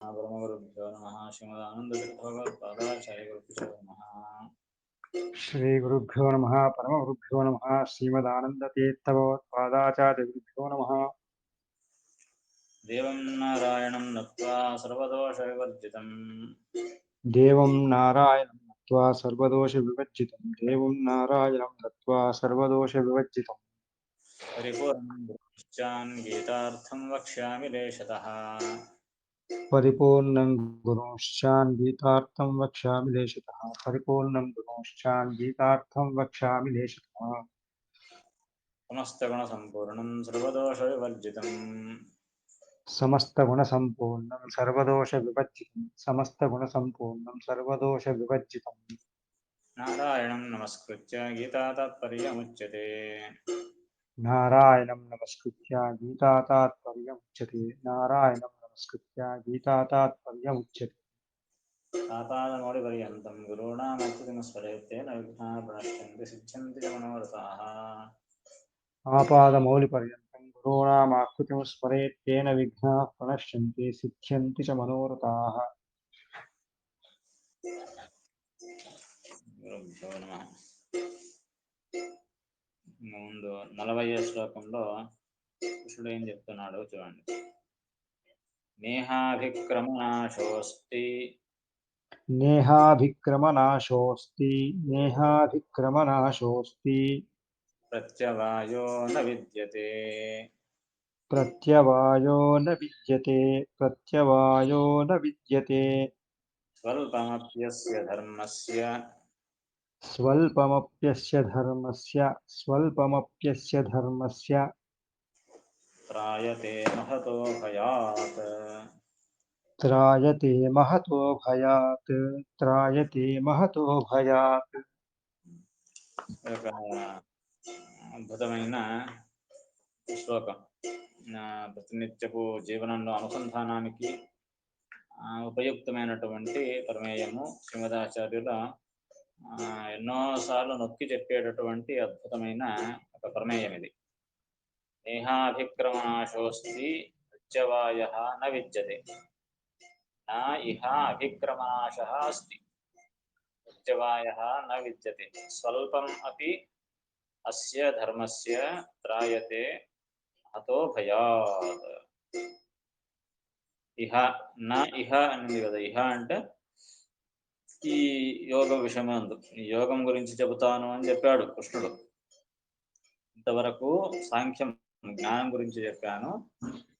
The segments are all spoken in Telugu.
परमगुरुभ्यो नमः। श्रीमदानन्दतीर्थभगवत्पादाचार्यगुरुभ्यो नमः। श्री गुरुभ्यो नमः परमगुरुभ्यो नमः श्रीमदानन्दतीर्थभगवत्पादाचार्यगुरुभ्यो नमः। देवं नारायणं नत्वा सर्वदोषविवर्जितं देवं नारायणं नत्वा सर्वदोषविवर्जितं देवं नारायणं नत्वा सर्वदोषविवर्जितं परिपूर्णं गुरुश्चान् गीतार्थं वक्ष्यामि लेशतः। परिपूर्णं गुरुंश्चान् गीतार्थं वक्ष्यामि लेशतः परिपूर्णं गुरुंश्चान् गीतार्थं वक्ष्यामि लेशतः समस्तगुणसम्पूर्णं सर्वदोषविवर्जितं समस्तगुणसम्पूर्णं सर्वदोषविवर्जितं समस्तगुणसम्पूर्णं सर्वदोषविवर्जितं नारायणं नमस्कृत्य गीतातात्पर्यमुच्यते। नारायणं नमस्कृत्य गीतातात्पर्यमुच्यते नारायणं नमस्कृत्य गीतातात्पर्यमुच्यते तातादमौलिपर्यन्तं गुरूणामच्युतिमस्मरेत्तेन विघ्नाः प्रणश्यन्ति सिद्ध्यन्ति च मनोरथाः। आपादमौलिपर्यन्तं गुरूणामाकृतिं स्मरेत् तेन विघ्नाः प्रणश्यन्ति सिद्ध्यन्ति च मनोरथाः గురుభ్యో నమః. ముందు 40వ శ్లోకంలో కృష్ణుడు ఏం చెప్తున్నాడో చూడండి. నేహాభిక్రమనాశోస్తి नेहाभिक्रमनाशोऽस्ति नेहाभिक्रमनाशोऽस्ति ప్రత్యవాయో న విద్యతే प्रत्यवायो न विद्यते प्रत्यवायो न विद्यते స్వల్పమప్యస్య ధర్మస్య स्वल्पमप्यस्य धर्मस्य త్రాయతే మహతో భయాత్. त्रायते महतो भयात् त्रायते महतो भयात् ఒక అద్భుతమైన శ్లోకం. ప్రతినిత్యపు జీవనంలో అనుసంధానానికి ఉపయుక్తమైనటువంటి ప్రమేయము. శ్రీమదాచార్యుల ఎన్నోసార్లు నొక్కి చెప్పేటటువంటి అద్భుతమైన ఒక ప్రమేయం ఇది. నేహాభిక్రమనాశోస్తి ప్రత్యవాయ న విద్యతే నా ఇహ అభిక్రమనాశ అస్తి ప్రత్యవాయ న విద్యతే స్వల్పం అపి అస్య ధర్మస్య త్రాయతే హతో భయాత్. ఇహ నా ఇహ అనింది కదా. ఇహ అంటే ఈ యోగ విషయమందు ఈ యోగం గురించి చెబుతాను అని చెప్పాడు కృష్ణుడు. ఇంతవరకు సాంఖ్యం జ్ఞానం గురించి చెప్పాను,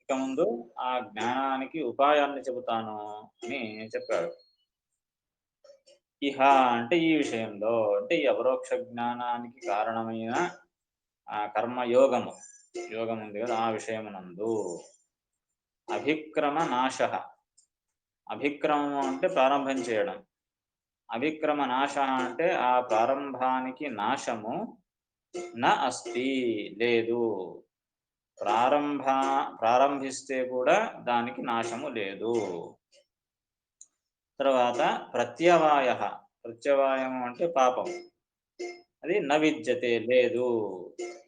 ఇక ముందు ఆ జ్ఞానానికి ఉపాయాన్ని చెబుతాను అని చెప్పాడు. ఇహ అంటే ఈ విషయంలో, అంటే ఈ అపరోక్ష జ్ఞానానికి కారణమైన ఆ కర్మయోగము, యోగం ఉంది కదా, ఆ విషయమునందు. అభిక్రమ నాశ, అభిక్రమము అంటే ప్రారంభం చేయడం, అభిక్రమ నాశ అంటే ఆ ప్రారంభానికి నాశము న అస్తి లేదు. ప్రారంభిస్తే కూడా దానికి నాశము లేదు. తర్వాత ప్రత్యవాయ, ప్రత్యవాయము అంటే పాపం, అది న విద్యతే లేదు.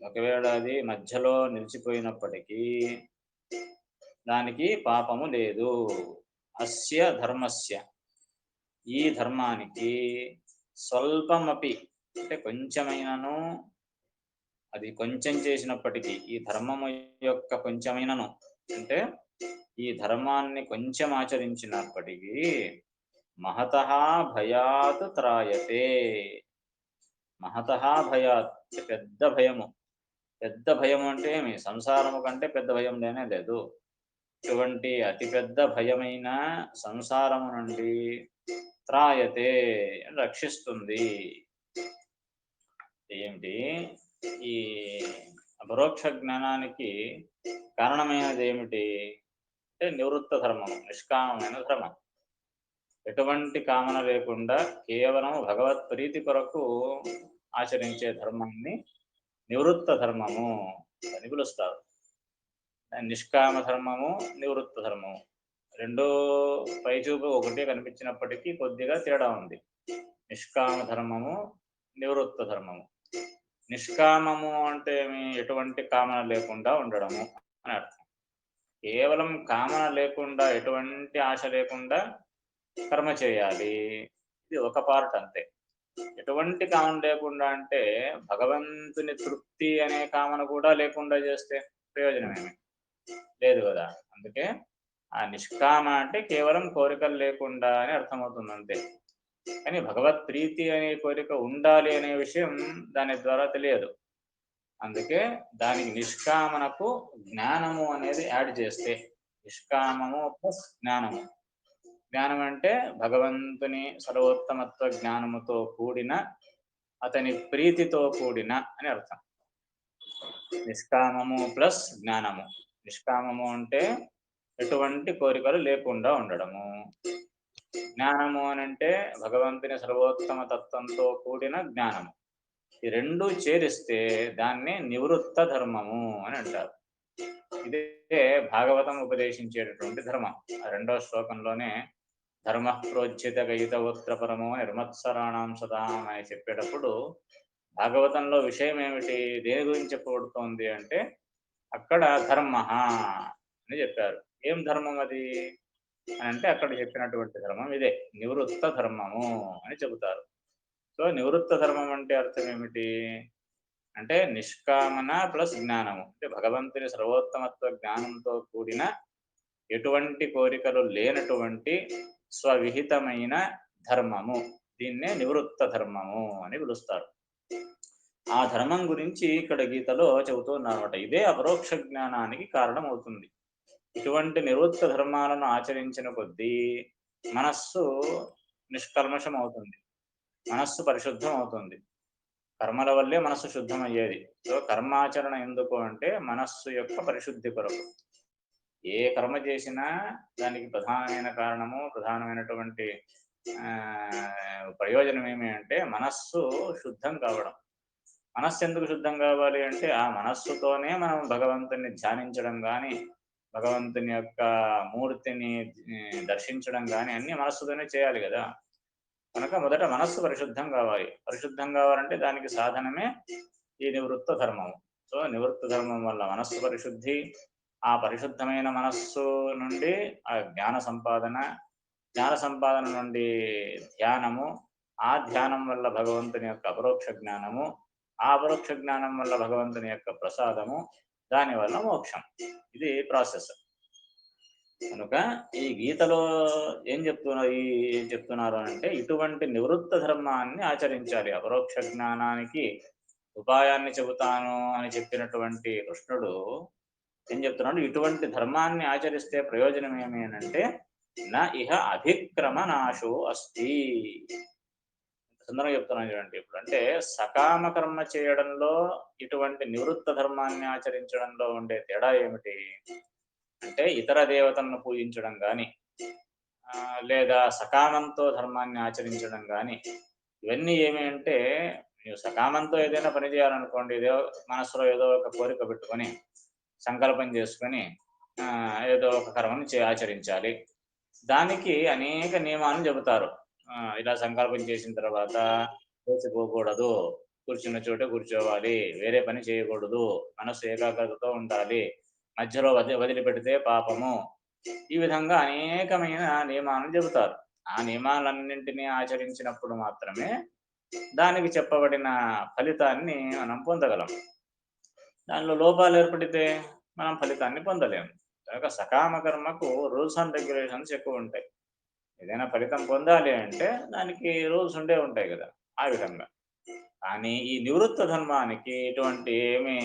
ఒకవేళ అది మధ్యలో నిలిచిపోయినప్పటికీ దానికి పాపము లేదు. అస్య ధర్మస్య, ఈ ధర్మానికి స్వల్పమపి అంటే కొంచెమైనను, అది కొంచెం చేసినప్పటికీ, ఈ ధర్మము యొక్క కొంచెమైనను అంటే ఈ ధర్మాన్ని కొంచెం ఆచరించినప్పటికీ మహతః భయాత్ త్రాయతే. మహతః భయాత్ పెద్ద భయము, పెద్ద భయము అంటే ఏమి, సంసారము కంటే పెద్ద భయం లేనే లేదు. ఇటువంటి అతిపెద్ద భయమైన సంసారము నుండి త్రాయతే, రక్షిస్తుంది. ఏమిటి ఈ అపరోక్ష జ్ఞానానికి కారణమైనది ఏమిటి అంటే నివృత్త ధర్మము, నిష్కామమైన ధర్మం. ఎటువంటి కామన లేకుండా కేవలం భగవత్ ప్రీతి కొరకు ఆచరించే ధర్మాన్ని నివృత్త ధర్మము అని పిలుస్తారు. నిష్కామ ధర్మము, నివృత్త ధర్మము రెండో పైచూపు ఒకటే కనిపించినప్పటికీ కొద్దిగా తేడా ఉంది. నిష్కామ ధర్మము, నివృత్త ధర్మము. నిష్కామము అంటే ఎటువంటి కామన లేకుండా ఉండడము అని అర్థం. కేవలం కామన లేకుండా, ఎటువంటి ఆశ లేకుండా కర్మ చేయాలి. ఇది ఒక పార్ట్ అంతే. ఎటువంటి కామన లేకుండా అంటే భగవంతుని తృప్తి అనే కామన కూడా లేకుండా చేస్తే ప్రయోజనమేమి లేదు కదా. అందుకే ఆ నిష్కామ అంటే కేవలం కోరికలు లేకుండా అని అర్థమవుతుంది అంతే. కానీ భగవత్ ప్రీతి అనే కోరిక ఉండాలి అనే విషయం దాని ద్వారా తెలియదు. అందుకే దానికి నిష్కామనకు జ్ఞానము అనేది యాడ్ చేస్తే, నిష్కామము ప్లస్ జ్ఞానము. జ్ఞానం అంటే భగవంతుని సర్వోత్తమత్వ జ్ఞానముతో కూడిన, అతని ప్రీతితో కూడిన అని అర్థం. నిష్కామము ప్లస్ జ్ఞానము. నిష్కామము అంటే ఎటువంటి కోరికలు లేకుండా ఉండడము. జ్ఞానము అనంటే భగవంతుని సర్వోత్తమ తత్వంతో కూడిన జ్ఞానము. ఈ రెండు చేరిస్తే దాన్ని నివృత్త ధర్మము అని అంటారు. ఇదే భాగవతం ఉపదేశించేటటువంటి ధర్మం. ఆ రెండో శ్లోకంలోనే ధర్మ ప్రోజ్జిత గయితవోత్ర పరమో నిర్మత్సరాణం సదాం అని చెప్పేటప్పుడు భాగవతంలో విషయం ఏమిటి, దేని గురించి చెప్పబడుతోంది అంటే అక్కడ ధర్మ అని చెప్పారు. ఏం ధర్మం అది అని అంటే అక్కడ చెప్పినటువంటి ధర్మం ఇదే, నివృత్త ధర్మము అని చెబుతారు. సో నివృత్త ధర్మం అంటే అర్థం ఏమిటి అంటే నిష్కామన ప్లస్ జ్ఞానము. అంటే భగవంతుని సర్వోత్తమత్వ జ్ఞానంతో కూడిన, ఎటువంటి కోరికలు లేనటువంటి స్వవిహితమైన ధర్మము. దీన్నే నివృత్త ధర్మము అని పిలుస్తారు. ఆ ధర్మం గురించి ఇక్కడ గీతలో చెబుతున్నారన్నమాట. ఇదే అపరోక్ష జ్ఞానానికి కారణమవుతుంది. ఇటువంటి నివృత్త ధర్మాలను ఆచరించిన కొద్దీ మనస్సు నిష్కల్మషం అవుతుంది. మనస్సు పరిశుద్ధం అవుతుంది. కర్మల వల్లే మనస్సు శుద్ధమయ్యేది. సో కర్మాచరణ ఎందుకు అంటే మనస్సు యొక్క పరిశుద్ధి కొరకు. ఏ కర్మ చేసినా దానికి ప్రధానమైన కారణము, ప్రధానమైనటువంటి ప్రయోజనం ఏమి అంటే మనస్సు శుద్ధం కావడం. మనస్సు ఎందుకు శుద్ధం కావాలి అంటే ఆ మనస్సుతోనే మనం భగవంతుని ధ్యానించడం కానీ, భగవంతుని యొక్క మూర్తిని దర్శించడం కానీ అన్ని మనస్సుతోనే చేయాలి కదా. కనుక మొదట మనస్సు పరిశుద్ధం కావాలి. పరిశుద్ధం కావాలంటే దానికి సాధనమే ఈ నివృత్త ధర్మము. సో నివృత్త ధర్మం వల్ల మనస్సు పరిశుద్ధి, ఆ పరిశుద్ధమైన మనస్సు నుండి ఆ జ్ఞాన సంపాదన, జ్ఞాన సంపాదన నుండి ధ్యానము, ఆ ధ్యానం వల్ల భగవంతుని యొక్క అపరోక్ష జ్ఞానము, ఆ అపరోక్ష జ్ఞానం వల్ల భగవంతుని యొక్క ప్రసాదము, దానివల్ల మోక్షం. ఇది ప్రాసెస్. కనుక ఈ గీతలో ఏం చెప్తున్నారు అంటే ఇటువంటి నివృత్త ధర్మాన్ని ఆచరించాలి. అపరోక్ష జ్ఞానానికి ఉపాయాన్ని చెబుతాను అని చెప్పినటువంటి కృష్ణుడు ఏం చెప్తున్నాడు, ఇటువంటి ధర్మాన్ని ఆచరిస్తే ప్రయోజనం ఏమి అంటే నా ఇహ అభిక్రమ నాశో అస్తి. సుందరంగా చెప్తున్నాను చూడండి. ఇప్పుడు అంటే సకామ కర్మ చేయడంలో ఇటువంటి నివృత్త ధర్మాన్ని ఆచరించడంలో ఉండే తేడా ఏమిటి అంటే ఇతర దేవతలను పూజించడం కానీ, లేదా సకామంతో ధర్మాన్ని ఆచరించడం కానీ, ఇవన్నీ ఏమి అంటే మీరు సకామంతో ఏదైనా పని చేయాలనుకోండి, మనసులో ఏదో ఒక కోరిక పెట్టుకొని సంకల్పం చేసుకొని ఏదో ఒక కర్మను ఆచరించాలి. దానికి అనేక నియమాలను చెబుతారు. ఇలా సంకల్పం చేసిన తర్వాత లేచిపోకూడదు, కూర్చున్న చోటే కూర్చోవాలి, వేరే పని చేయకూడదు, మనసు ఏకాగ్రతతో ఉండాలి, మధ్యలో వదిలిపెడితే పాపము. ఈ విధంగా అనేకమైన నియమాలను చెబుతారు. ఆ నియమాలన్నింటినీ ఆచరించినప్పుడు మాత్రమే దానికి చెప్పబడిన ఫలితాన్ని మనం పొందగలం. దానిలో లోపాలు ఏర్పడితే మనం ఫలితాన్ని పొందలేము. కనుక సకామ కర్మకు రూల్స్ అండ్ రెగ్యులేషన్స్ ఎక్కువ ఉంటాయి. ఏదైనా ఫలితం పొందాలి అంటే దానికి రూల్స్ ఉంటాయి కదా, ఆ విధంగా. కానీ ఈ నివృత్త ధర్మానికి ఇటువంటి ఏమీ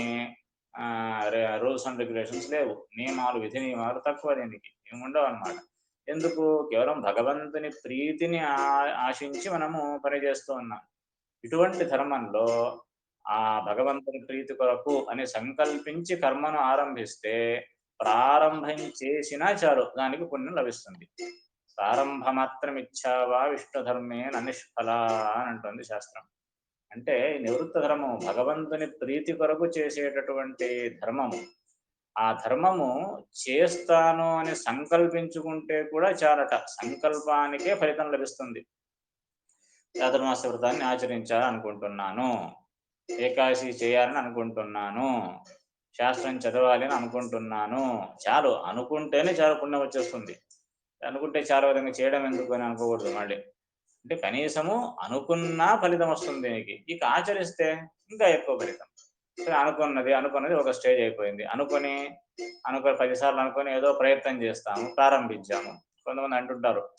రూల్స్ అండ్ రెగ్యులేషన్స్ లేవు. నియమాలు, విధి నియమాలు తక్కువ, దీనికి ఏముండవు అన్నమాట. ఎందుకు? కేవలం భగవంతుని ప్రీతిని ఆశించి మనము పనిచేస్తూ ఉన్నాం. ఇటువంటి ధర్మంలో ఆ భగవంతుని ప్రీతి కొరకు అని సంకల్పించి కర్మను ఆరంభిస్తే ప్రారంభం చేసినా చాలు దానికి పుణ్యం లభిస్తుంది. ప్రారంభమాత్రమిచ్చావా విష్ణుధర్మే ననిష్ఫల అని అంటుంది శాస్త్రం. అంటే నివృత్త ధర్మము భగవంతుని ప్రీతి కొరకు చేసేటటువంటి ధర్మము. ఆ ధర్మము చేస్తాను అని సంకల్పించుకుంటే కూడా చాలట, సంకల్పానికే ఫలితం లభిస్తుంది. చాతుర్మాస వ్రతాన్ని ఆచరించాలనుకుంటున్నాను, ఏకాదశి చేయాలని అనుకుంటున్నాను, శాస్త్రం చదవాలి అని అనుకుంటున్నాను. చాలు అనుకుంటేనే చాలు పుణ్యం వచ్చేస్తుంది. అనుకుంటే చాలు విధంగా చేయడం ఎందుకు అని అనుకోకూడదు మళ్ళీ. అంటే కనీసము అనుకున్నా ఫలితం వస్తుంది దీనికి. ఇక ఆచరిస్తే ఇంకా ఎక్కువ ఫలితం. అనుకున్నది ఒక స్టేజ్ అయిపోయింది. అనుకొని 10 సార్లు అనుకోని ఏదో ప్రయత్నం చేస్తాము. ప్రారంభించాము. కొంతమంది అంటుంటారు,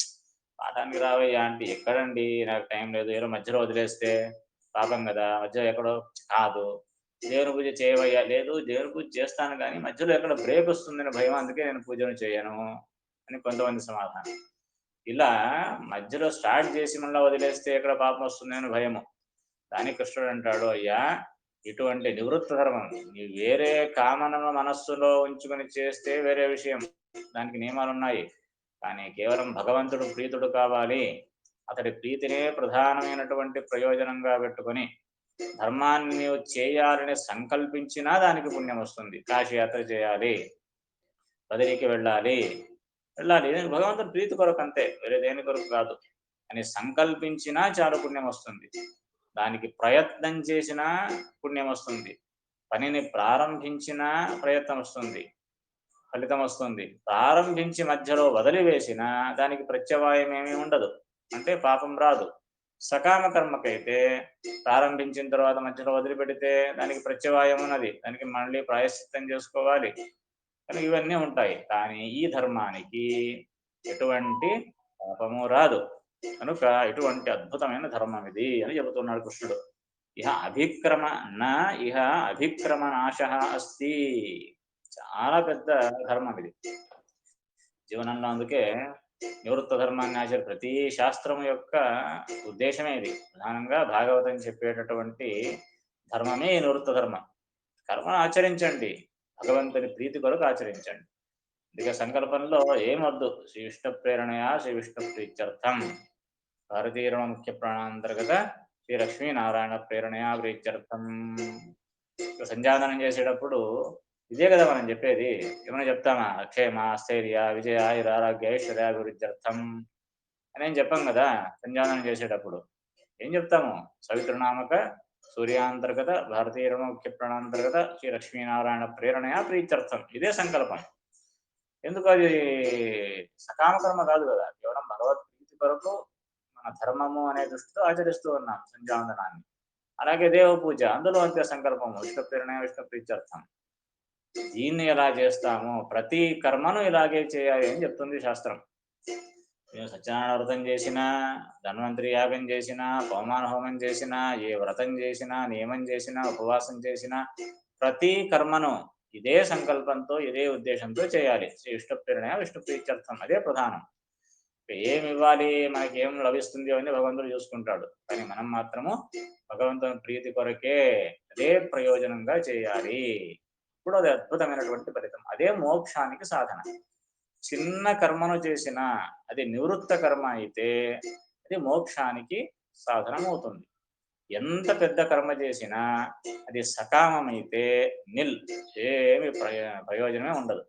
"పాఠానికి రావయ్యా" అంటే, "ఎక్కడండి నాకు టైం లేదు. ఏదో మధ్యలో వదిలేస్తే పాపం గదా! మధ్యలో ఎక్కడో కాదు. దేవుని పూజ చేయవయ్యా" లేదు దేవుని పూజ చేస్తాను గానీ మధ్యలో ఎక్కడ బ్రేక్ వస్తుందని భయం. అందుకే నేను పూజను చేయను అని కొంతమంది సమాధానం. ఇలా మధ్యలో స్టార్ట్ చేసి మళ్ళా వదిలేస్తే ఎక్కడ పాపం వస్తుందని భయము. దానికి కృష్ణుడు అంటాడు, "అయ్యా! ఇటువంటి నివృత్త ధర్మం నీవు వేరే కామనను మనస్సులో ఉంచుకొని చేస్తే వేరే విషయం. దానికి నియమాలున్నాయి. కానీ కేవలం భగవంతుడు ప్రీతుడు కావాలి. అతడి ప్రీతినే ప్రధానమైనటువంటి ప్రయోజనంగా పెట్టుకొని ధర్మాన్ని నీవు చేయాలని సంకల్పించినా దానికి పుణ్యం వస్తుంది. కాశీయాత్ర చేయాలి, బదరికి వెళ్ళాలి. ఇది భగవంతుని ప్రీతి కొరకు అంతే. వేరే దేని కొరకు కాదు. అని సంకల్పించినా చాలు పుణ్యం వస్తుంది. దానికి ప్రయత్నం చేసినా పుణ్యం వస్తుంది. పనిని ప్రారంభించినా ప్రయత్నం వస్తుంది. ఫలితం వస్తుంది. ప్రారంభించి మధ్యలో వదిలివేసినా దానికి ప్రత్యవాయం ఏమీ ఉండదు. అంటే పాపం రాదు. సకామ కర్మకైతే ప్రారంభించిన తర్వాత మధ్యలో వదిలిపెడితే దానికి ప్రత్యవాయం ఉన్నది. దానికి మళ్ళీ ప్రాయశ్చిత్తం చేసుకోవాలి. కానీ ఇవన్నీ ఉంటాయి. కానీ ఈ ధర్మానికి ఎటువంటి పాపము రాదు. కనుక ఇటువంటి అద్భుతమైన ధర్మం ఇది అని చెబుతున్నాడు కృష్ణుడు. ఇహ అభిక్రమ నా ఇహ అభిక్రమ నాశః అస్తి. చాలా పెద్ద ధర్మం ఇది. జీవనంలో అందుకే నివృత్త ధర్మాన్ని ప్రతి శాస్త్రం యొక్క ఉద్దేశమే ఇది. ప్రధానంగా భాగవతం చెప్పేటటువంటి ధర్మమే ఈ నివృత్త ధర్మం. కర్మను ఆచరించండి. భగవంతుని ప్రీతి కొరకు ఆచరించండి. అందుకే సంకల్పంలో ఏమొద్దు. శ్రీ విష్ణు ప్రేరణయా శ్రీ విష్ణు ప్రీత్యర్థం. భారతీయ ముఖ్య ప్రాణాంతర్గత శ్రీ లక్ష్మీనారాయణ ప్రేరణయా ప్రీత్యర్థం. సంధ్యావందనం చేసేటప్పుడు ఇదే కదా మనం చెప్పేది. ఏమైనా చెప్తామా? అక్షేమ స్థైర్య విజయ ఆయురారోగ్య ఐశ్వర్యాభివృద్ధ్యర్థం అని ఏం చెప్పాం కదా సంధ్యావందనం చేసేటప్పుడు. ఏం చెప్తాము? సవితృనామక సూర్యాంతర్గత భారతీయ ముఖ్య ప్రాణాంతర్గత శ్రీ లక్ష్మీనారాయణ ప్రేరణయా ప్రీత్యర్థం. ఇదే సంకల్పం. ఎందుకు అది సకామ కర్మ కాదు కదా, కేవలం భగవత్ ప్రీతి కొరకు మన ధర్మము అనే దృష్టితో ఆచరిస్తూ ఉన్నాం సంధ్యావందనాన్ని. అలాగే దేవ పూజ, అందులో అంతే సంకల్పము విష్ణు ప్రేరణ విష్ణు ప్రీత్యర్థం. దీన్ని ఎలా చేస్తామో ప్రతి కర్మను ఇలాగే చేయాలి అని చెప్తుంది శాస్త్రం. మేము సత్యనారాయణ వ్రతం చేసినా, ధన్వంతరి యాగం చేసినా, పవమాన హోమం చేసినా, ఏ వ్రతం చేసినా, నియమం చేసినా, ఉపవాసం చేసినా ప్రతి కర్మను ఇదే సంకల్పంతో ఇదే ఉద్దేశంతో చేయాలి. శ్రీ విష్ణు ప్రేరణ విష్ణు ప్రీత్యర్థం. అదే ప్రధానం. ఏమి ఇవ్వాలి, మనకి ఏం లభిస్తుంది అని భగవంతుడు చూసుకుంటాడు. కానీ మనం మాత్రము భగవంతుని ప్రీతి కొరకే అదే ప్రయోజనంగా చేయాలి. ఇప్పుడు అది అద్భుతమైనటువంటి ఫలితం. అదే మోక్షానికి సాధన. చిన్న కర్మను చేసినా అది నివృత్త కర్మ అయితే అది మోక్షానికి సాధనమవుతుంది. ఎంత పెద్ద కర్మ చేసినా అది సకామమైతే నిల్, ఏమి ప్రయోజనమే ఉండదు.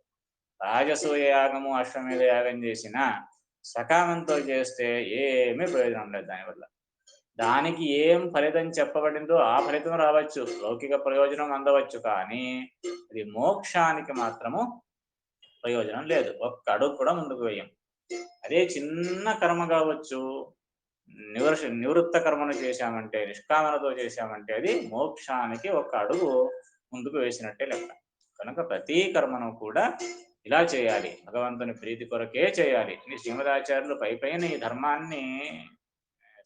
రాజసూయ యాగము అశ్వమేధ యాగం చేసినా సకామంతో చేస్తే ఏమీ ప్రయోజనం లేదు దానివల్ల. దానికి ఏం ఫలితం చెప్పబడిందో ఆ ఫలితం రావచ్చు, లౌకిక ప్రయోజనం అందవచ్చు, కానీ అది మోక్షానికి మాత్రము ప్రయోజనం లేదు. ఒక్క అడుగు కూడా ముందుకు వేయం. అదే చిన్న కర్మ కావచ్చు, నివృత్త కర్మను చేశామంటే, నిష్కామనతో చేశామంటే అది మోక్షానికి ఒక అడుగు ముందుకు వేసినట్టే లెక్క. కనుక ప్రతి కర్మను కూడా ఇలా చేయాలి, భగవంతుని ప్రీతి కొరకే చేయాలి. ఈ శ్రీమదాచార్యులు పైన ఈ ధర్మాన్ని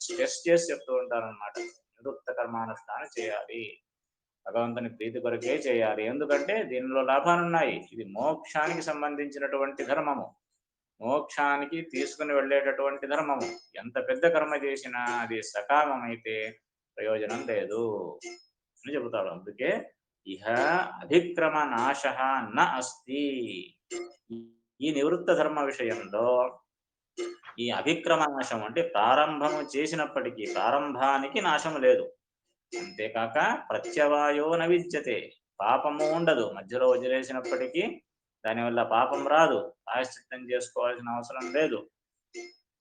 స్ట్రెస్ చేసి చెప్తూ ఉంటారనమాట. నివృత్త కర్మానుష్ఠానం చేయాలి, భగవంతుని ప్రీతి కొరకే చేయాలి. ఎందుకంటే దీనిలో లాభాలున్నాయి. ఇది మోక్షానికి సంబంధించినటువంటి ధర్మము, మోక్షానికి తీసుకుని వెళ్ళేటటువంటి ధర్మము. ఎంత పెద్ద కర్మ చేసినా అది సకామమైతే ప్రయోజనం లేదు అని చెబుతాడు. అందుకే ఇహ అభిక్రమ నాశ న అస్తి. ఈ నివృత్త ధర్మ విషయంలో ఈ అభిక్రమ నాశం అంటే ప్రారంభము చేసినప్పటికీ ప్రారంభానికి నాశము లేదు. అంతేకాక ప్రత్యవాయో న విద్యతే. పాపము ఉండదు. మధ్యలో వదిలేసినప్పటికీ దానివల్ల పాపం రాదు. ప్రాయశ్చిత్తం చేసుకోవాల్సిన అవసరం లేదు.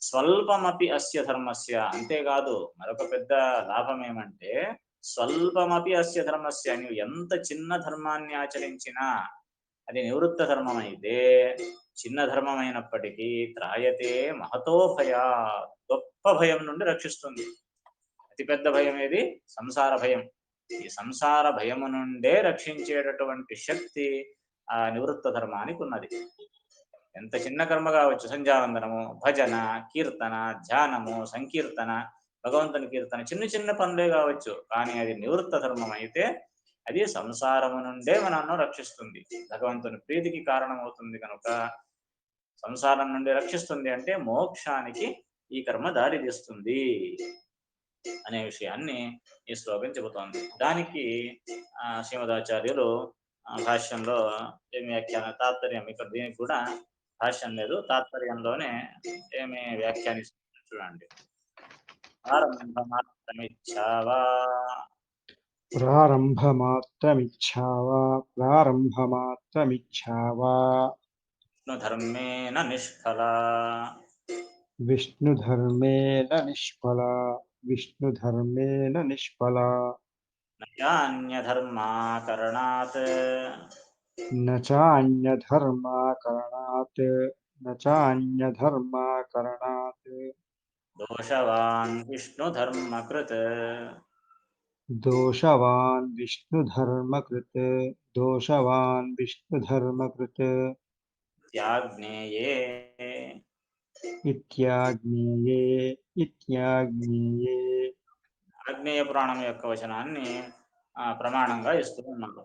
స్వల్పమపి అస్య ధర్మస్య. అంతేకాదు మరొక పెద్ద లాభం ఏమంటే స్వల్పమపి అస్య ధర్మస్య, నువ్వు ఎంత చిన్న ధర్మాన్ని ఆచరించినా అది నివృత్త ధర్మం అయితే, చిన్న ధర్మం అయినప్పటికీ త్రాయతే మహతో భయా, గొప్ప భయం నుండి రక్షిస్తుంది. అతిపెద్ద భయం ఏది? సంసార భయం. ఈ సంసార భయము నుండే రక్షించేటటువంటి శక్తి ఆ నివృత్త ధర్మానికి ఉన్నది. ఎంత చిన్న కర్మ కావచ్చు, సంధ్యావందనము, భజన, కీర్తన, ధ్యానము, సంకీర్తన, భగవంతుని కీర్తన, చిన్న చిన్న పనులే కావచ్చు, కానీ అది నివృత్త ధర్మం అయితే అది సంసారము నుండే మనల్ని రక్షిస్తుంది, భగవంతుని ప్రీతికి కారణమవుతుంది. కనుక సంసారం నుండి రక్షిస్తుంది అంటే మోక్షానికి ఈ కర్మ దారి తీస్తుంది అనే విషయాన్ని ఈ శ్లోకం చెబుతోంది. దానికి శ్రీమదాచార్యులు భాష్యంలో ఏమి వ్యాఖ్యాన తాత్పర్యం, ఇక్కడ దీనికి కూడా భాష్యం లేదు, తాత్పర్యంలోనే ఏమి వ్యాఖ్యానిస్తుంది చూడండి. ప్రారంభమాత్రమిచ్చావా ప్రారంభమాత్రమిచ్ఛావా విష్ణుధర్మేణ నిష్ఫలా, విష్ణుధర్మేణ నిష్ఫలా నచాన్యధర్మాకరణాత్ నచాన్యధర్మాకరణాత్ దోషవాన్ విష్ణుధర్మకృత్ దోషవాన్ విష్ణుధర్మకృత్ త్యాజ్ఞేయే ఇత్యాజ్ఞేయే ఆగ్నేయ పురాణం యొక్క వచనాన్ని ప్రమాణంగా ఇస్తూ ఉన్నారు.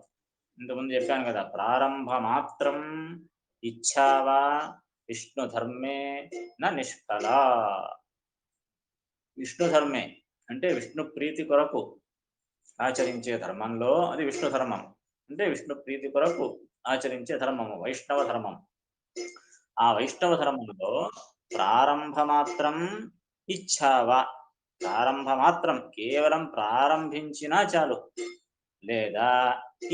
ఇంతకుముందు చెప్పాను కదా, ప్రారంభ మాత్రం ఇచ్చావా విష్ణుధర్మే న నిష్ఫలా. విష్ణుధర్మే అంటే విష్ణు ప్రీతి కొరకు ఆచరించే ధర్మంలో అది విష్ణు ధర్మం, అంటే విష్ణు ప్రీతి కొరకు ఆచరించే ధర్మము వైష్ణవ ధర్మం. ఆ వైష్ణవ ధర్మంలో ప్రారంభ మాత్రం ఇచ్చావా, ప్రారంభ మాత్రం కేవలం ప్రారంభించినా చాలు, లేదా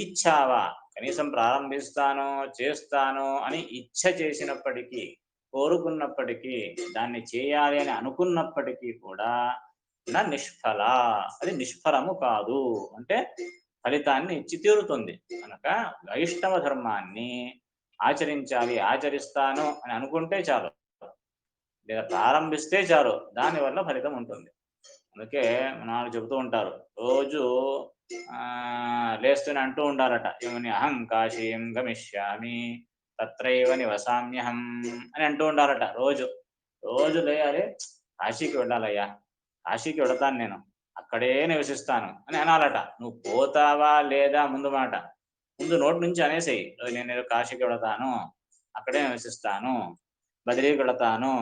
ఇచ్చావా కనీసం ప్రారంభిస్తాను చేస్తాను అని ఇచ్ఛ చేసినప్పటికీ, కోరుకున్నప్పటికీ, దాన్ని చేయాలి అని అనుకున్నప్పటికీ కూడా నా నిష్ఫల, అది నిష్ఫలము కాదు, అంటే ఫలితాన్ని ఇచ్చి తీరుతుంది. కనుక వైష్ణవ ధర్మాన్ని ఆచరించాలి, ఆచరిస్తాను అని అనుకుంటే చాలు, లేదా ప్రారంభిస్తే చాలు, దానివల్ల ఫలితం ఉంటుంది. అందుకే మన వాళ్ళు చెబుతూ ఉంటారు, రోజు లేస్తూనే అంటూ ఉండాలట, ఏమని, అహం కాశీం గమిష్యామి తత్రైవ నివసామ్యహం అని అంటూ ఉండాలట. రోజు రోజు లేయాలి, కాశీకి వెళ్ళాలయ్యా, కాశీకి వెళతాను నేను, అక్కడే నివసిస్తాను అని అనాలట. నువ్వు పోతావా లేదా ముందు మాట, ముందు నోటి నుంచి అనేసేయి, నేను కాశీకి వెళతాను, అక్కడే నివసిస్తాను, బదిలీకి వెళతాను,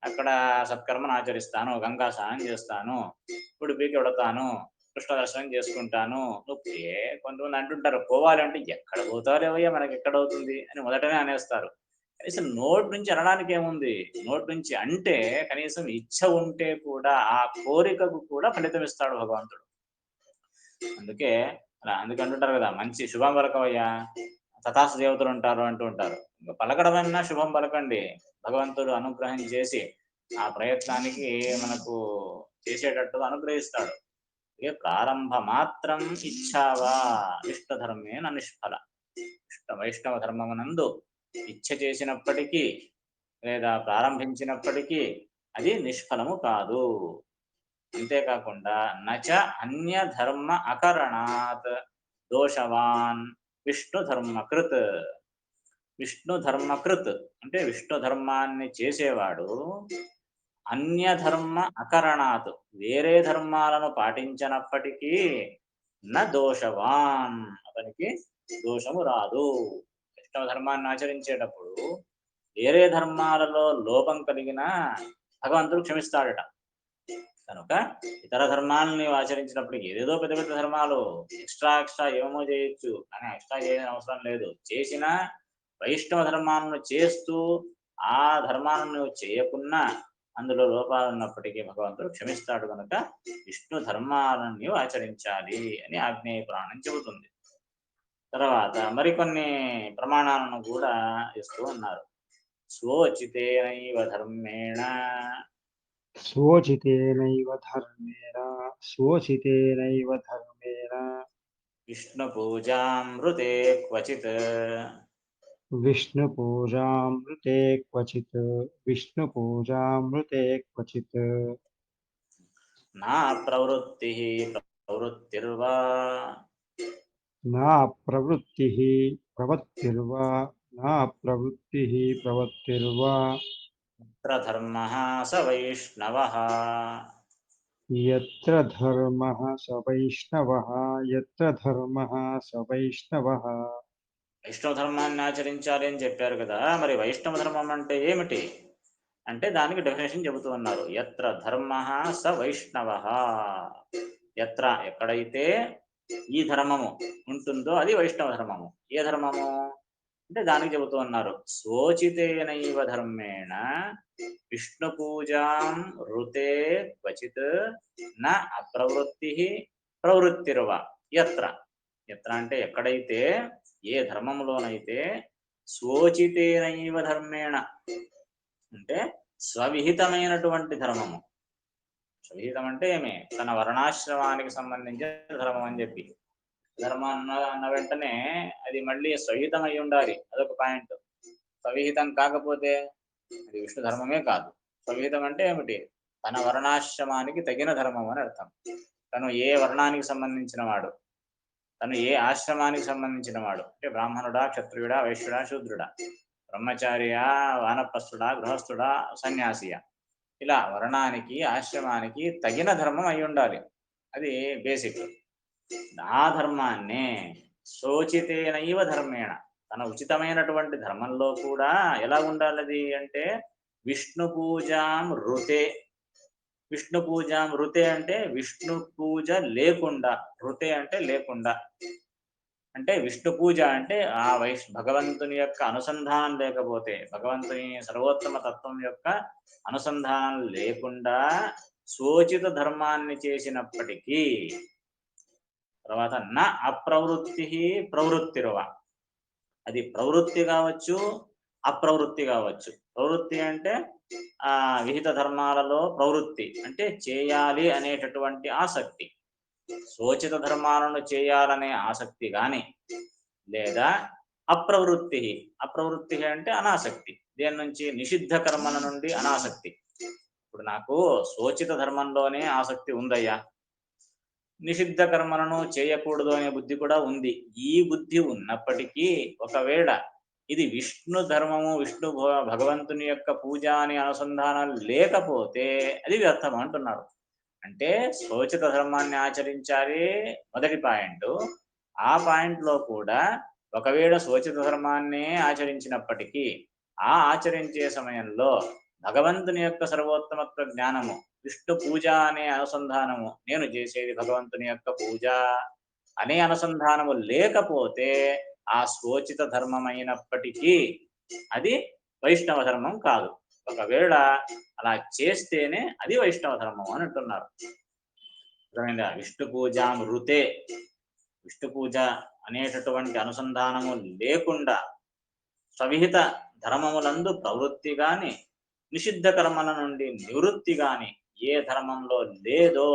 అక్కడ సత్కర్మను ఆచరిస్తాను, గంగా స్నానం చేస్తాను, ఉడిపికి వెళతాను, కృష్ణ దర్శనం చేసుకుంటాను. నువ్వు కొంతమంది అంటుంటారు, పోవాలంటే ఎక్కడ పోతారేవయ్యా, మనకి ఎక్కడవుతుంది అని మొదటనే అనేస్తారు. కనీసం నోటి నుంచి అనడానికి ఏముంది, నోటి నుంచి అంటే కనీసం ఇచ్ఛ ఉంటే కూడా ఆ కోరికకు కూడా ఫలితం ఇస్తాడు భగవంతుడు. అందుకే అలా అందుకంటుంటారు కదా, మంచి శుభం పలకవయ్యా, తథాస్తు దేవతలు ఉంటారు అంటూ ఉంటారు. ఇంకా పలకడమన్నా శుభం పలకండి, భగవంతుడు అనుగ్రహం చేసి ఆ ప్రయత్నానికి మనకు చేసేటట్టుగా అనుగ్రహిస్తాడు. ఏ ప్రారంభ మాత్రం ఇచ్చావా విష్ణుధర్మేణ నిష్ఫల, వైష్ణవ ధర్మమునందు ఇచ్ఛ చేసినప్పటికీ లేదా ప్రారంభించినప్పటికీ అది నిష్ఫలము కాదు. అంతేకాకుండా నచ అన్య ధర్మ అకరణాత్ దోషవాన్ విష్ణు ధర్మకృత్. విష్ణు ధర్మకృత్ అంటే విష్ణు ధర్మాన్ని చేసేవాడు అన్య ధర్మ అకరణాత్ వేరే ధర్మాలను పాటించనప్పటికీ న దోషవాన్ అతనికి దోషము రాదు. వైష్ణవ ధర్మాన్ని ఆచరించేటప్పుడు వేరే ధర్మాలలో లోపం కలిగినా భగవంతుడు క్షమిస్తాడట. కనుక ఇతర ధర్మాలను నీవు ఆచరించినప్పుడు ఏదేదో పెద్ద పెద్ద ధర్మాలు ఎక్స్ట్రా ఏమో చేయొచ్చు, కానీ ఎక్స్ట్రా చేయని అవసరం లేదు. చేసిన వైష్ణవ ధర్మాలను చేస్తూ ఆ ధర్మాలను నువ్వు చేయకున్నా అందులో లోపాలు ఉన్నప్పటికీ భగవంతుడు క్షమిస్తాడు. కనుక విష్ణు ధర్మాలను నీవు ఆచరించాలి అని ఆగ్నేయ పురాణం చెబుతుంది. తర్వాత మరికొన్ని ప్రమాణాలను కూడా ఇస్తూ ఉన్నారు. స్వోచితేనైవ ధర్మేణ స్వోచితేనైవ ధర్మేణ धर्मेण विष्णुपूजामृते क्वचित् विष्णुपूजामृते क्वचित् विष्णुपूजामृते क्वचित् न प्रवृत्तिः प्रवृत्तिर्वा न प्रवृत्तिः प्रवृत्तिर्वा न प्रवृत्तिः प्रवृत्तिर्वा यत्र धर्मः स वैष्णवः यत्र धर्मः स वैष्णवः यत्र धर्मः स वैष्णवः వైష్ణవ ధర్మాన్ని ఆచరించాలి అని చెప్పారు కదా, మరి వైష్ణవ ధర్మం అంటే ఏమిటి అంటే దానికి డెఫినేషన్ చెబుతూ ఉన్నారు. యత్ర ధర్మ స వైష్ణవ, యత్ర ఎక్కడైతే ఈ ధర్మము ఉంటుందో అది వైష్ణవ ధర్మము. ఏ ధర్మము అంటే దానికి చెబుతూ ఉన్నారు. శోచితేనైవ ధర్మేణ విష్ణు పూజాం ఋతే క్వచిత్ న అప్రవృత్తి ప్రవృత్తిర్వ. యత్ర యత్ర అంటే ఎక్కడైతే, ఏ ధర్మంలోనైతే శోచితేనైవ ధర్మేణ అంటే స్వవిహితమైనటువంటి ధర్మము. స్వవిహితం అంటే ఏమి, తన వర్ణాశ్రమానికి సంబంధించిన ధర్మం అని చెప్పి. ధర్మం అన్న వెంటనే అది మళ్ళీ స్వవిహితం అయి ఉండాలి, అదొక పాయింట్. స్వవిహితం కాకపోతే అది విష్ణు ధర్మమే కాదు. స్వవిహితం అంటే ఏమిటి, తన వర్ణాశ్రమానికి తగిన ధర్మం అని అర్థం. తను ఏ వర్ణానికి సంబంధించిన వాడు, తను ఏ ఆశ్రమానికి సంబంధించిన వాడు అంటే బ్రాహ్మణుడా, క్షత్రియుడా, వైశ్యుడా, శూద్రుడా, బ్రహ్మచారియా, వానప్రస్థుడా, గృహస్థుడా, సన్యాసియా, ఇలా వర్ణానికి ఆశ్రమానికి తగిన ధర్మం అయి ఉండాలి. అది బేసిక్. ఆ ధర్మాన్నే శోచితేనైవ ధర్మేణ, తన ఉచితమైనటువంటి ధర్మంలో కూడా ఎలా ఉండాలది అంటే విష్ణు పూజాం ఋతే. విష్ణు పూజాం ఋతే అంటే విష్ణు పూజ లేకుండా, ఋతే అంటే లేకుండా. అంటే విష్ణు పూజ అంటే ఆ భగవంతుని యొక్క అనుసంధానం లేకపోతే, భగవంతుని సర్వోత్తమ తత్వం యొక్క అనుసంధానం లేకుండా శోచిత ధర్మాన్ని చేసినప్పటికీ, తర్వాత నా అప్రవృత్తి ప్రవృత్తిరవ, అది ప్రవృత్తి కావచ్చు, అప్రవృత్తి కావచ్చు. ప్రవృత్తి అంటే విహిత ధర్మాలలో ప్రవృత్తి అంటే చేయాలి అనేటటువంటి ఆసక్తి. శోచిత ధర్మాలను చేయాలనే ఆసక్తి కానీ, లేదా అప్రవృత్తి. అప్రవృత్తి అంటే అనాసక్తి, దేని నుంచి, నిషిద్ధ కర్మల నుండి అనాసక్తి. ఇప్పుడు నాకు శోచిత ధర్మంలోనే ఆసక్తి ఉందయ్యా, నిషిద్ధ కర్మలను చేయకూడదు అనే బుద్ధి కూడా ఉంది. ఈ బుద్ధి ఉన్నప్పటికీ ఒకవేళ ఇది విష్ణు ధర్మము, విష్ణు భగవంతుని యొక్క పూజ అనే అనుసంధానం లేకపోతే అది వ్యర్థం అంటున్నారు. అంటే శోచిత ధర్మాన్ని ఆచరించాలి మొదటి పాయింట్. ఆ పాయింట్లో కూడా ఒకవేళ శోచిత ధర్మాన్నే ఆచరించినప్పటికీ ఆ ఆచరించే సమయంలో భగవంతుని యొక్క సర్వోత్తమత్వ జ్ఞానము, విష్ణు పూజ అనే అనుసంధానము, నేను చేసేది భగవంతుని యొక్క పూజ అనే అనుసంధానము లేకపోతే ఆ శోచిత ధర్మమైనప్పటికీ అది వైష్ణవ ధర్మం కాదు. ఒకవేళ అలా చేస్తేనే అది వైష్ణవ ధర్మం అని అంటున్నారు. అర్థమైందా? విష్ణు పూజాం ఋతే, విష్ణు పూజ అనేటటువంటి అనుసంధానము లేకుండా సవిహిత ధర్మములందు ప్రవృత్తి గాని, నిషిద్ధ కర్మల నుండి నివృత్తి గాని ఏ ధర్మంలో లేదో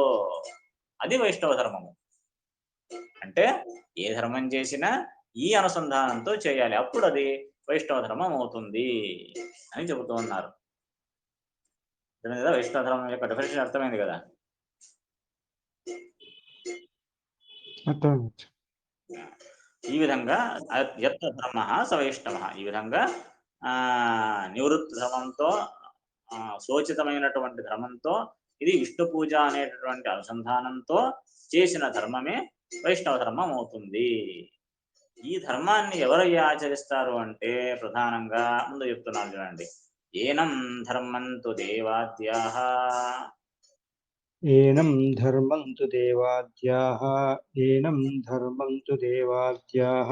అది వైష్ణవ ధర్మము. అంటే ఏ ధర్మం చేసినా ఈ అనుసంధానంతో చేయాలి, అప్పుడు అది వైష్ణవ ధర్మం అవుతుంది అని చెబుతూ ఉన్నారు. వైష్ణవ ధర్మం యొక్క డెఫినేషన్ అర్థమైంది కదా. ఈ విధంగా యత్ర ధర్మ స వైష్ణవ, ఈ విధంగా నివృత్తి ధర్మంతో, శోచితమైనటువంటి ధర్మంతో, ఇది విష్ణు పూజ అనేటటువంటి అనుసంధానంతో చేసిన ధర్మమే వైష్ణవ ధర్మం అవుతుంది. ఈ ధర్మాన్ని ఎవరయ్యా ఆచరిస్తారు అంటే ప్రధానంగా ముందు చెప్తున్నాను చూడండి. ఏనం ధర్మంతు దేవాద్యాః, ఏనం ధర్మంతు దేవాద్యాః, ఏనం ధర్మంతు దేవాద్యాః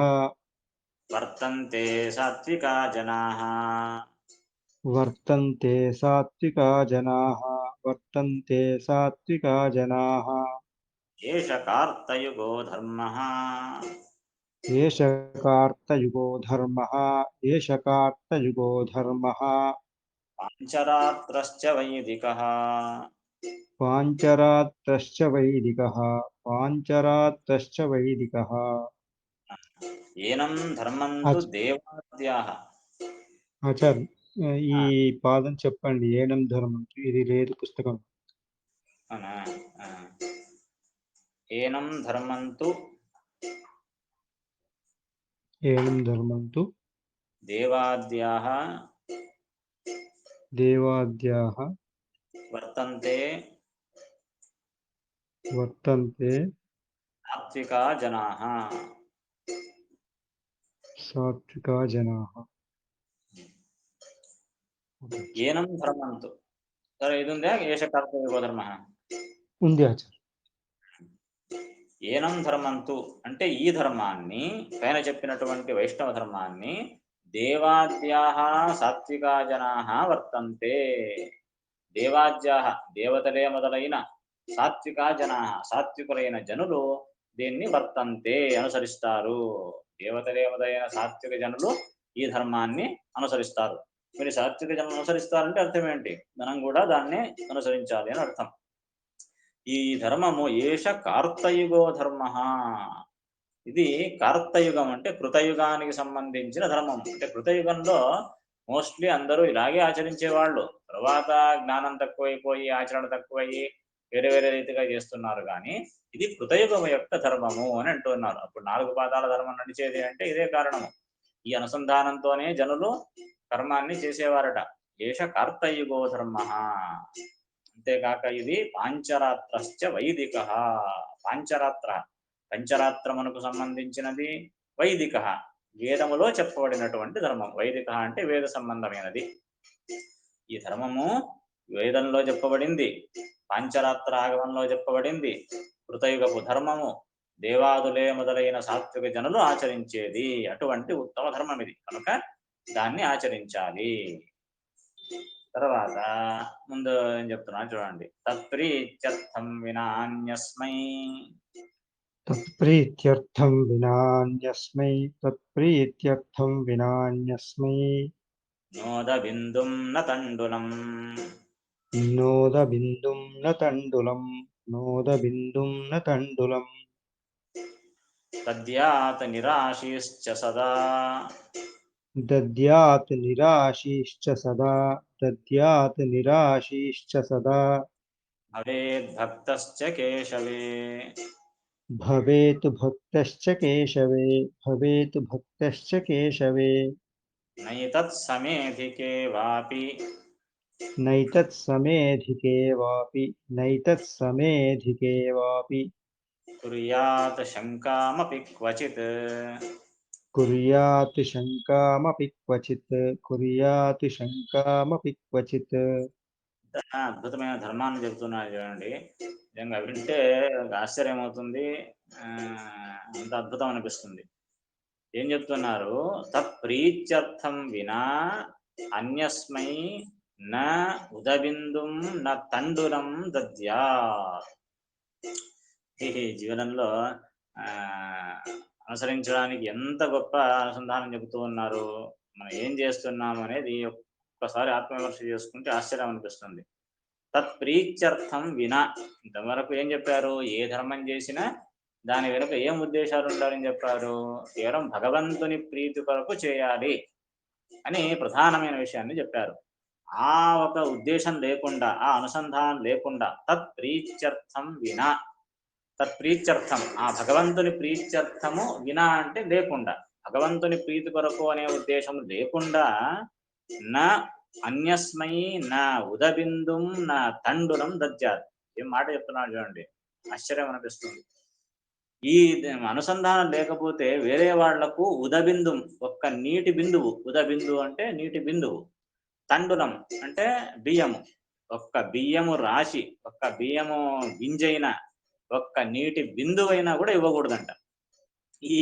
వర్తంతే సాత్వికా జనాః, వర్తంతే సాత్వికా జనాః, వర్తంతే సాత్వికా జనాః. ఏష కార్తయుగో ధర్మః, ఏష కార్తయుగో ధర్మః, ఏష కార్తయుగో ధర్మః. పాంచరాత్రశ్చ వైదికః, పాంచరాత్రశ్చ వైదికః, పాంచరాత్రశ్చ వైదికः. ఏనం ధర్మంతు దేవాద్యాః. ఆచార్య, ఈ పాదం చెప్పండి. ఏనం ధర్మం, ఇది లేదు పుస్తకం. అవునా? ఏనం ధర్మంతు ఏనం ధర్మంతు దేవాద్యాః దేవాద్యాః వర్తంతే వర్తంతే సాత్వికా జనాః. సాత్వికా జనాః. ఏనం ధర్మంతు. సరే, ఇది ఉందా? ఏష కర్తవ్యో ధర్మః. ఉంది ఆచార్య. ఏనం ధర్మంతు అంటే ఈ ధర్మాన్ని, పైన చెప్పినటువంటి వైష్ణవ ధర్మాన్ని దేవాద్యాః సాత్వికా జనాః వర్తంతే. దేవాద్యాః దేవతలే మొదలైన సాత్వికా జనాః సాత్వికులైన జనులు దీన్ని వర్తంతే అనుసరిస్తారు. దేవతలే మొదలైన సాత్విక జనులు ఈ ధర్మాన్ని అనుసరిస్తారు. మరి సాత్విక జనులు అనుసరిస్తారంటే అర్థం ఏంటి? మనం కూడా దాన్ని అనుసరించాలి అని అర్థం. ఈ ధర్మము ఏష కార్తయుగో ధర్మ. ఇది కార్తయుగం అంటే కృతయుగానికి సంబంధించిన ధర్మం. అంటే కృతయుగంలో మోస్ట్లీ అందరూ ఇలాగే ఆచరించేవాళ్ళు. తర్వాత జ్ఞానం తక్కువైపోయి ఆచరణ తక్కువయ్యి వేరే వేరే రీతిగా చేస్తున్నారు. కానీ ఇది కృతయుగం యొక్క ధర్మము అని అంటున్నారు. అప్పుడు 4 పాదాల ధర్మం నడిచేది అంటే ఇదే కారణము. ఈ అనుసంధానంతోనే జనులు కర్మాన్ని చేసేవారట. ఏష కార్తయుగో ధర్మ. అంతేకాక ఇది పాంచరాత్రశ్చ వైదిక. పాంచరాత్ర పంచరాత్రమునకు సంబంధించినది. వైదిక వేదములో చెప్పబడినటువంటి ధర్మం. వైదిక అంటే వేద సంబంధమైనది. ఈ ధర్మము వేదంలో చెప్పబడింది, పాంచరాత్ర ఆగమంలో చెప్పబడింది. కృతయుగపు ధర్మము దేవాదులే మొదలైన సాత్విక జనులు ఆచరించేది. అటువంటి ఉత్తమ ధర్మం ఇది. కనుక దాన్ని ఆచరించాలి. తర్వాత ముందు ఏం చెప్తున్నా చూడండి. తత్ప్రీత్యర్థం వినాన్యస్మై తత్ప్రీత్యర్థం వినాన్యస్మై తత్ప్రీత్యర్థం వినాన్యస్మై నోదబిందుం న తండులం నోదబిందుం న తండులం నోదబిందుం న తండులం తద్యాత్ నిరాశీశ్చ సదా దద్యాత్ నిరాశీశ్చ సదా దద్యాత్ నిరాశీశ్చ సదా భవేద్భక్తశ్చ కేశవే. భవేత్ భక్తశ్చ కేశవే భవేత్ భక్తశ్చ కేశవే నైతత్సమేధికే వాపి నైతత్సమేధికే వాపి నైతత్సమేధికే వాపి కుర్యాత్ శంకామపి క్వచిత్. కుర్యాత్ శంకామపి క్వచిత్ కుర్యాత్ శంకామపి క్వచిత్. అద్భుతమైన ధర్మాన్ని చెబుతున్నారు చూడండి. నిజంగా వింటే ఆశ్చర్యం అవుతుంది. అంత అద్భుతం అనిపిస్తుంది. ఏం చెప్తున్నారు? తత్ప్రీత్యర్థం వినా అన్యస్మై న ఉదబిందుం న తండులం దద్యా. ఈ జీవనంలో అనుసరించడానికి ఎంత గొప్ప అనుసంధానం చెబుతూ ఉన్నారు. మనం ఏం చేస్తున్నాము అనేది ఒక్కసారి ఆత్మవిమర్శ చేసుకుంటే ఆశ్చర్యం అనిపిస్తుంది. తత్ప్రీత్యర్థం వినా, ఇంతవరకు ఏం చెప్పారు? ఏ ధర్మం చేసినా దాని వెనుక ఏం ఉద్దేశాలు ఉండాలని చెప్పారు? కేవలం భగవంతుని ప్రీతి కొరకు చేయాలి అని ప్రధానమైన విషయాన్ని చెప్పారు. ఆ ఒక ఉద్దేశం లేకుండా, ఆ అనుసంధానం లేకుండా తత్ప్రీత్యర్థం వినా, తత్ప్రీత్యర్థం ఆ భగవంతుని ప్రీత్యర్థము వినా అంటే లేకుండా, భగవంతుని ప్రీతి కొరకు అనే ఉద్దేశం లేకుండా నా అన్యస్మై నా ఉదబిందుం నా తండులం దద్యాత్. ఏం మాట చెప్తున్నాడు చూడండి, ఆశ్చర్యం అనిపిస్తుంది. ఈ అనుసంధానం లేకపోతే వేరే వాళ్లకు ఉదబిందుం ఒక్క నీటి బిందువు, ఉదబిందువు అంటే నీటి బిందువు, తండులం అంటే బియ్యము, ఒక్క బియ్యము రాశి, ఒక్క బియ్యము గింజైన, ఒక్క నీటి బిందువైనా కూడా ఇవ్వకూడదంట. ఈ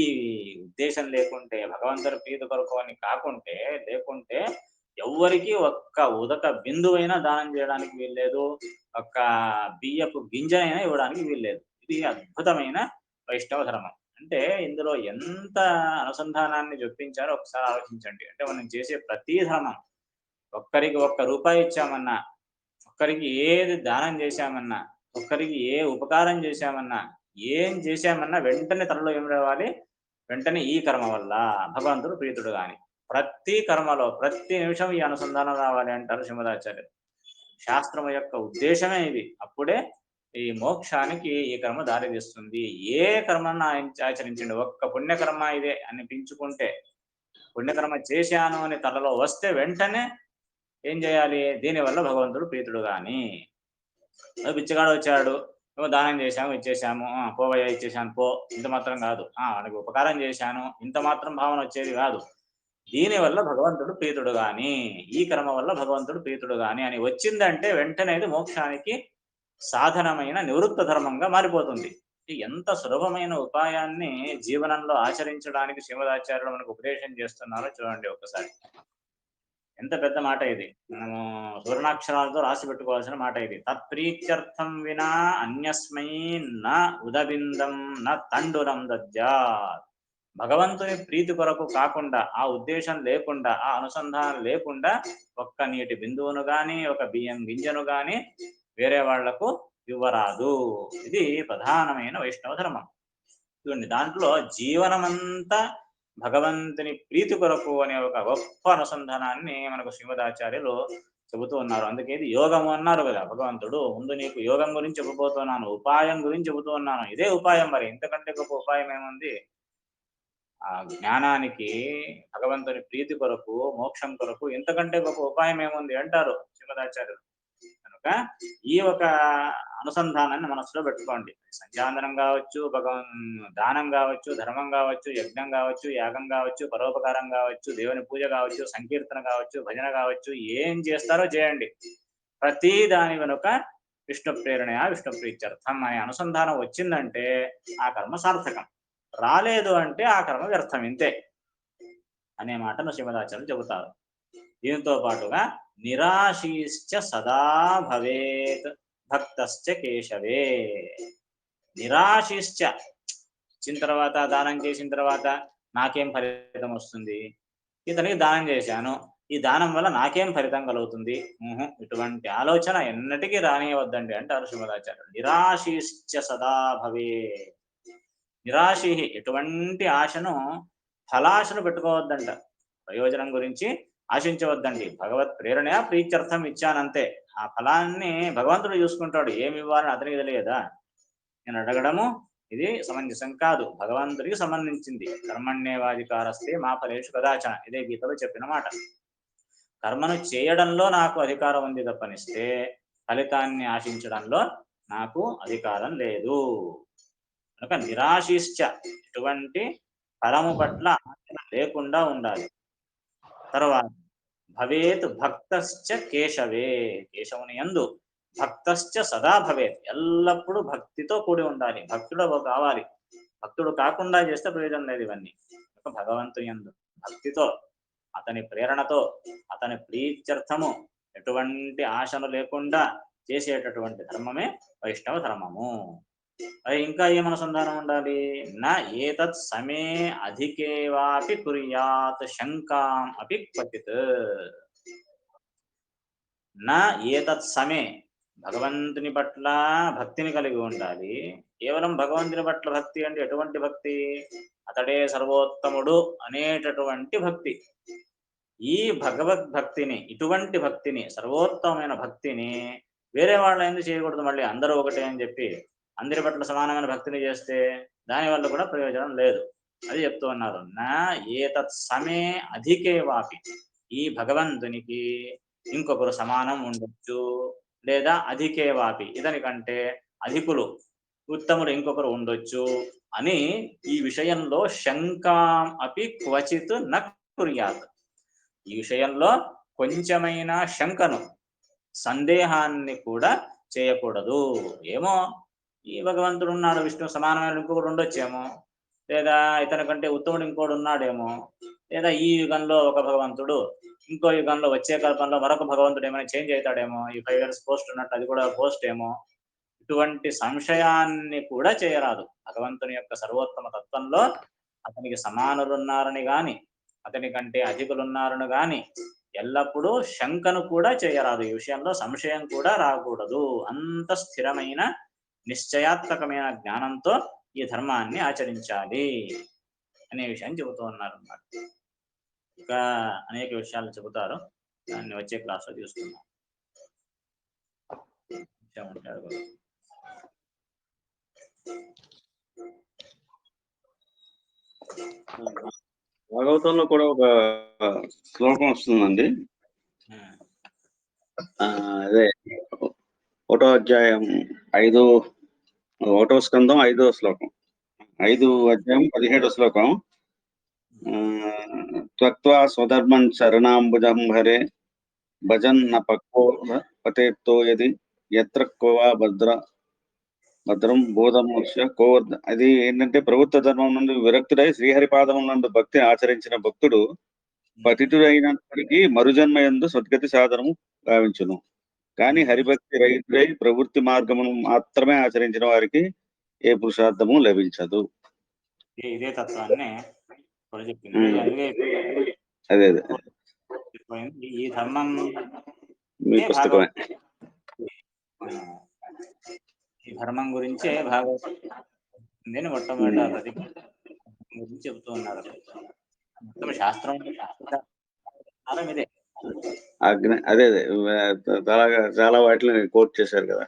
ఉద్దేశం లేకుంటే, భగవంతుడి ప్రీతి కొరకు అని కాకుంటే, లేకుంటే ఎవ్వరికి ఒక్క ఉదక బిందువైనా దానం చేయడానికి వీల్లేదు, ఒక్క బియ్యపు గింజ అయినా ఇవ్వడానికి వీల్లేదు. ఇది అద్భుతమైన వైష్ణవ ధర్మం. అంటే ఇందులో ఎంత అనుసంధానాన్ని జొప్పించారో ఒకసారి ఆలోచించండి. అంటే మనం చేసే ప్రతి ధర్మం, ఒక్కరికి ₹1 ఇచ్చామన్నా, ఒక్కరికి ఏది దానం చేశామన్నా, ఒక్కరికి ఏ ఉపకారం చేశామన్నా, ఏం చేశామన్నా వెంటనే తనలో ఏం రావాలి, వెంటనే ఈ కర్మ వల్ల భగవంతుడు ప్రీతుడు గాని. ప్రతి కర్మలో ప్రతి నిమిషం ఈ అనుసంధానం రావాలి అంటారు శ్రీమదాచార్యులు. శాస్త్రం యొక్క ఉద్దేశమే ఇది. అప్పుడే ఈ మోక్షానికి ఈ కర్మ దారి తీస్తుంది. ఏ కర్మను ఆచరించండి, ఒక్క పుణ్యకర్మ ఇదే అనిపించుకుంటే, పుణ్యకర్మ చేశాను అని తలలో వస్తే వెంటనే ఏం చేయాలి, దీనివల్ల భగవంతుడు ప్రీతుడు గాని. బిచ్చగాడు వచ్చాడు, ఏమో దానం చేశాము ఇచ్చేసాము, పోవయ్యా ఇచ్చేసాను పో, ఇంత మాత్రం కాదు. వాడికి ఉపకారం చేశాను, ఇంత మాత్రం భావన వచ్చేది కాదు. దీని వల్ల భగవంతుడు ప్రీతుడు గాని, ఈ కర్మ వల్ల భగవంతుడు ప్రీతుడు గాని అని వచ్చిందంటే వెంటనే ఇది మోక్షానికి సాధనమైన నివృత్త ధర్మంగా మారిపోతుంది. ఎంత సులభమైన ఉపాయాన్ని జీవనంలో ఆచరించడానికి శ్రీమదాచార్యులు మనకు ఉపదేశం చేస్తున్నారో చూడండి ఒక్కసారి. ఎంత పెద్ద మాట ఇది. మనము సువర్ణాక్షరాలతో రాసి పెట్టుకోవాల్సిన మాట ఇది. తత్ప్రీత్యర్థం వినా అన్యస్మై న ఉదబిందం న తండురం దద్యాత్. భగవంతుని ప్రీతి కొరకు కాకుండా, ఆ ఉద్దేశం లేకుండా, ఆ అనుసంధానం లేకుండా ఒక్క నీటి బిందువును గాని, ఒక బియ్యం గింజను గాని వేరే వాళ్లకు ఇవ్వరాదు. ఇది ప్రధానమైన వైష్ణవ ధర్మం. చూడండి, దాంట్లో జీవనమంతా భగవంతుని ప్రీతి కొరకు అనే ఒక గొప్ప అనుసంధానాన్ని మనకు శ్రీమదాచార్యులు చెబుతూ ఉన్నారు. అందుకే ఇది యోగము అన్నారు కదా భగవంతుడు. ముందు నీకు యోగం గురించి చెప్పబోతున్నాను, ఉపాయం గురించి చెబుతూ ఉన్నాను. ఇదే ఉపాయం, మరి ఇంతకంటే గొప్ప ఉపాయం ఏముంది? ఆ జ్ఞానానికి, భగవంతుని ప్రీతి కొరకు, మోక్షం కొరకు ఇంతకంటే గొప్ప ఉపాయం ఏముంది అంటారు శ్రీమదాచార్యులు. కనుక ఈ ఒక అనుసంధానాన్ని మనసులో పెట్టుకోండి. సంధ్యావందనం కావచ్చు, దానం కావచ్చు, ధర్మం కావచ్చు, యజ్ఞం కావచ్చు, యాగం కావచ్చు, పరోపకారం కావచ్చు, దేవుని పూజ కావచ్చు, సంకీర్తన కావచ్చు, భజన కావచ్చు, ఏం చేస్తారో చేయండి. ప్రతి దాని వెనుక విష్ణు ప్రేరణయా విష్ణు ప్రీత్యర్థం అనే అనుసంధానం వచ్చిందంటే ఆ కర్మ సార్థకం. రాలేదు అంటే ఆ కర్మ వ్యర్థం, ఇంతే అనే మాటను శ్రీమదాచార్యులు చెబుతారు. దీంతో పాటుగా నిరాశీశ్చ సదా భవేత్ భక్తశ్చ కేశవే. నిరాశీశ్చ, ఇచ్చిన తర్వాత, దానం చేసిన తర్వాత నాకేం ఫలితం వస్తుంది, ఇతనికి దానం చేశాను, ఈ దానం వల్ల నాకేం ఫలితం కలుగుతుంది, ఇటువంటి ఆలోచన ఎన్నటికీ రానియవద్దండి అంటారు శ్రీమదాచార్యులు. నిరాశీశ్చ సదా భవే. నిరాశి, ఎటువంటి ఆశను, ఫలాశను పెట్టుకోవద్దంట. ప్రయోజనం గురించి ఆశించవద్దండి. భగవత్ ప్రేరణ ప్రీత్యర్థం ఇచ్చానంతే. ఆ ఫలాన్ని భగవంతుడు చూసుకుంటాడు. ఏమి ఇవ్వాలని అతనికి తెలియదా? నేను అడగడము ఇది సమంజసం కాదు, భగవంతుడికి సంబంధించింది. కర్మణ్యేవాధికారస్తే మా ఫలేషు కదాచన, ఇదే గీతలో చెప్పిన మాట. కర్మను చేయడంలో నాకు అధికారం ఉంది తప్పనిస్తే ఫలితాన్ని ఆశించడంలో నాకు అధికారం లేదు. కనుక నిరాశిశ్చ, ఎటువంటి ఫలము పట్ల ఆశ లేకుండా ఉండాలి. తర్వాత భవేత్ భక్తశ్చ కేశవే. కేశవుని యందు భక్తశ్చ సదా భవేత్, ఎల్లప్పుడూ భక్తితో కూడి ఉండాలి. భక్తుడు కావాలి. భక్తుడు కాకుండా చేస్తే ప్రయోజనం లేదు ఇవన్నీ. భగవంతుని యందు భక్తితో, అతని ప్రేరణతో, అతని ప్రీత్యర్థము, ఎటువంటి ఆశను లేకుండా చేసేటటువంటి ధర్మమే వైష్ణవ ధర్మము. అది ఇంకా ఏమనుసంధానం ఉండాలి? నా ఏతత్ సమే అధికేవాపి కుర్యాత్ శంకాం అపి క్వచిత్. నా ఏతత్ సమే, భగవంతుని పట్ల భక్తిని కలిగి ఉండాలి. కేవలం భగవంతుని పట్ల భక్తి అంటే ఎటువంటి భక్తి? అతడే సర్వోత్తముడు అనేటటువంటి భక్తి. ఈ భగవద్భక్తిని, ఇటువంటి భక్తిని, సర్వోత్తమైన భక్తిని వేరే వాళ్ళ ఎందుకు చేయకూడదు? మళ్ళీ అందరూ ఒకటే అని చెప్పి అందరి పట్ల సమానమైన భక్తిని చేస్తే దానివల్ల కూడా ప్రయోజనం లేదు. అది చెప్తూ ఉన్నారు. నా ఏతత్ సమే అధికే వాపి, ఈ భగవంతునికి ఇంకొకరు సమానం ఉండొచ్చు, లేదా అధికే వాపి, ఇతని కంటే అధికులు, ఉత్తములు ఇంకొకరు ఉండొచ్చు అని ఈ విషయంలో శంకాం అపి క్వచిత్ న కుర్యాత్. ఈ విషయంలో కొంచెమైనా శంకను, సందేహాన్ని కూడా చేయకూడదు. ఏమో, ఈ భగవంతుడు ఉన్నాడు, విష్ణు సమానమైన ఇంకొకడు ఉండొచ్చేమో, లేదా ఇతని కంటే ఉత్తముడు ఇంకోడు ఉన్నాడేమో, లేదా ఈ యుగంలో ఒక భగవంతుడు, ఇంకో యుగంలో వచ్చే కల్పంలో మరొక భగవంతుడు ఏమైనా చేంజ్ అవుతాడేమో, ఈ 5 years పోస్ట్ ఉన్నట్టు అది కూడా పోస్ట్ ఏమో, ఇటువంటి సంశయాన్ని కూడా చేయరాదు. భగవంతుని యొక్క సర్వోత్తమ తత్వంలో అతనికి సమానులున్నారని గాని, అతని కంటే అధికులున్నారని గాని ఎల్లప్పుడూ శంకను కూడా చేయరాదు. ఈ విషయంలో సంశయం కూడా రాకూడదు. అంత స్థిరమైన నిశ్చయాత్మకమైన జ్ఞానంతో ఈ ధర్మాన్ని ఆచరించాలి అనే విషయాన్ని చెబుతూ ఉన్నారు అన్నమాట. ఇంకా అనేక విషయాలు చెబుతారు, దాన్ని వచ్చే క్లాస్లో చూసుకుందాం. భాగవతంలో కూడా ఒక శ్లోకం వస్తుందండి. అదే 1వ అధ్యాయం 1వ స్కందం 5వ శ్లోకం, 5వ అధ్యాయం 17వ శ్లోకం. త్వక్త్వా స్వధర్మం శరణాంబుజం హరే భజన్న పక్వో పతేత్తో యది ఎత్ర కోవా భద్రం బోధమోక్ష కోవర్ధ. అది ఏంటంటే ప్రభుత్వ ధర్మం నుండి విరక్తుడై శ్రీహరిపాదం నుండి భక్తి ఆచరించిన భక్తుడు పతితుడైనప్పటికీ మరుజన్మ యందు సద్గతి సాధనము గావించును. కానీ హరిభక్తి రహితుడై ప్రవృత్తి మార్గమును మాత్రమే ఆచరించిన వారికి ఏ పురుషార్థము లభించదు. ఇదే తత్వాన్ని అదే ఈ ధర్మం మీ పుస్తకమే. ఈ ధర్మం గురించే భాగవతం మొట్టమొదటి గురించి చెబుతూ ఉన్నారు. మొత్తం శాస్త్రం ఇదే. అదే చాలా వాటిని కోట్ చేశారు కదా.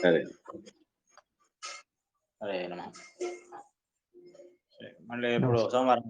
సరే మళ్ళీ ఇప్పుడు సోమవారం